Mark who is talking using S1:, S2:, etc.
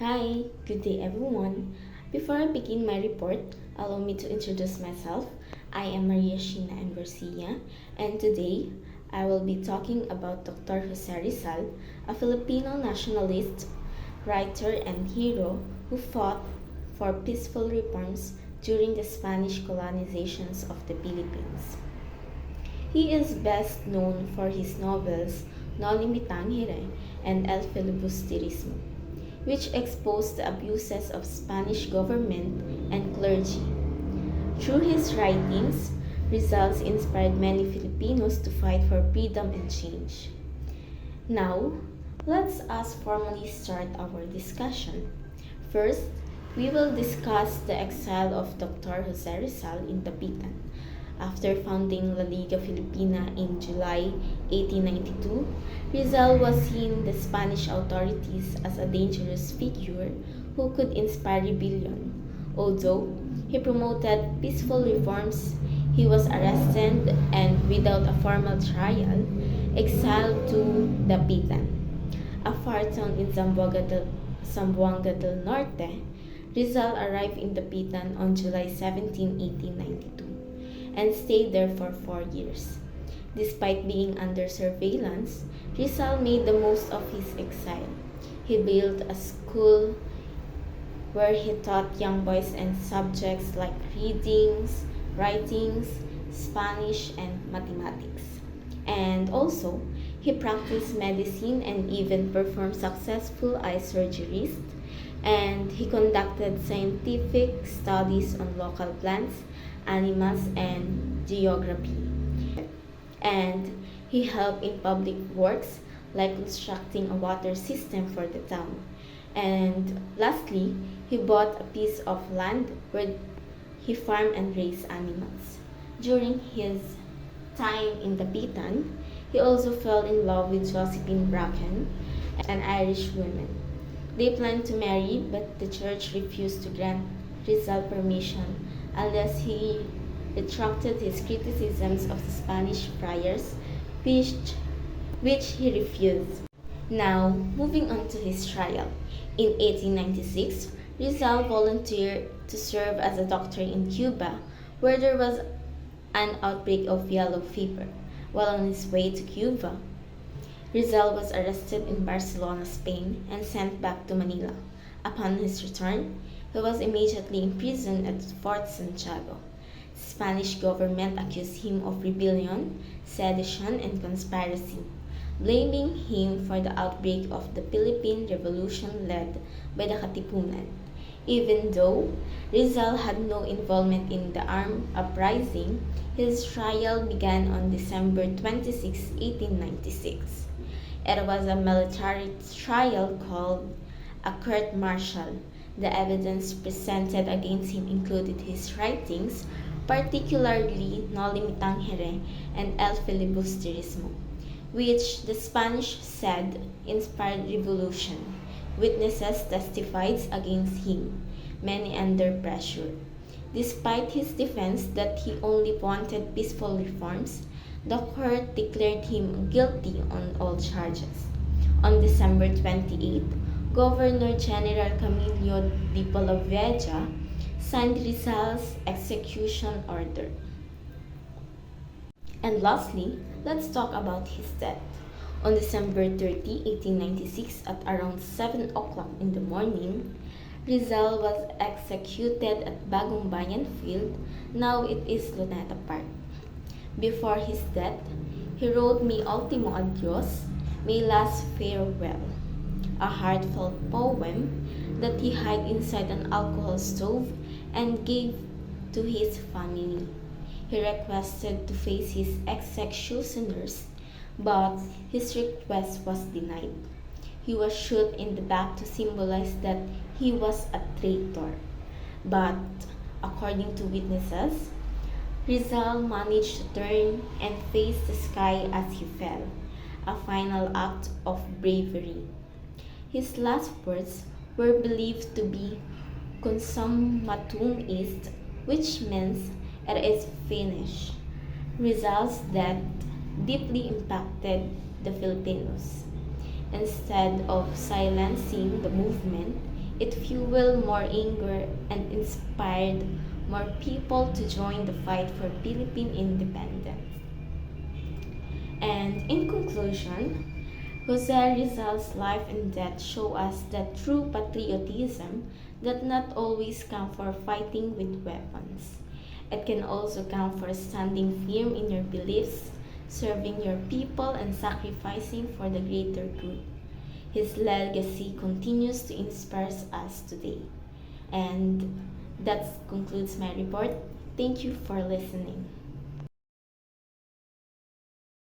S1: Hi, good day everyone. Before I begin my report, allow me to introduce myself. I am Shenna and Garcia, and today I will be talking about Dr. Jose Rizal, a Filipino nationalist, writer, and hero who fought for peaceful reforms during the Spanish colonizations of the Philippines. He is best known for his novels No Limitangere and El Filibusterismo, which exposed the abuses of Spanish government and clergy. Through his writings, Rizal inspired many Filipinos to fight for freedom and change. Now, let us formally start our discussion. First, we will discuss the exile of Dr. Jose Rizal in Dapitan. After founding La Liga Filipina in July 1892, Rizal was seen the Spanish authorities as a dangerous figure who could inspire rebellion. Although he promoted peaceful reforms, he was arrested and, without a formal trial, exiled to Dapitan, a far town in Zamboanga del Norte. Rizal arrived in Dapitan on July 17, 1892 and stayed there for 4 years. Despite being under surveillance, Rizal made the most of his exile. He built a school where he taught young boys and subjects like readings, writings, Spanish, and mathematics. And also, he practiced medicine and even performed successful eye surgeries. And he conducted scientific studies on local plants, animals, and geography. And he helped in public works like constructing a water system for the town. And lastly, he bought a piece of land where he farmed and raised animals. During his time in Dapitan, he also fell in love with Josephine Bracken, an Irish woman. They planned to marry, but the church refused to grant Rizal permission unless he retracted his criticisms of the Spanish friars, which, which he refused. Now, moving on to his trial. In 1896, Rizal volunteered to serve as a doctor in Cuba, where there was an outbreak of yellow fever. While on his way to Cuba, Rizal was arrested in Barcelona, Spain, and sent back to Manila. Upon his return, he was immediately imprisoned at Fort Santiago. The Spanish government accused him of rebellion, sedition, and conspiracy, blaming him for the outbreak of the Philippine Revolution led by the Katipunan. Even though Rizal had no involvement in the armed uprising, his trial began on December 26, 1896. It was a military trial called a court-martial. The evidence presented against him included his writings, particularly No Limitangere and El Filibusterismo, which the Spanish said inspired revolution. Witnesses testified against him, many under pressure. Despite his defense that he only wanted peaceful reforms, the court declared him guilty on all charges. On December 28, Governor General Camilo de Polavieja signed Rizal's execution order. And lastly, let's talk about his death. On December 30, 1896, at around 7 o'clock in the morning, Rizal was executed at Bagong Bayan Field, now it is Luneta Park. Before his death, he wrote Mi Ultimo Adios, My Last Farewell, a heartfelt poem that he hid inside an alcohol stove and gave to his family. He requested to face his executioners, but his request was denied. He was shot in the back to symbolize that he was a traitor. But, according to witnesses, Rizal managed to turn and face the sky as he fell, a final act of bravery. His last words were believed to be Consummatum est, which means it is finished. Rizal's death deeply impacted the Filipinos. Instead of silencing the movement, It fueled more anger and inspired more people to join the fight for Philippine independence. And in conclusion, Jose Rizal's life and death show us that true patriotism does not always come for fighting with weapons. It can also come for standing firm in your beliefs, serving your people, and sacrificing for the greater good. His legacy continues to inspire us today. And that concludes my report. Thank you for listening.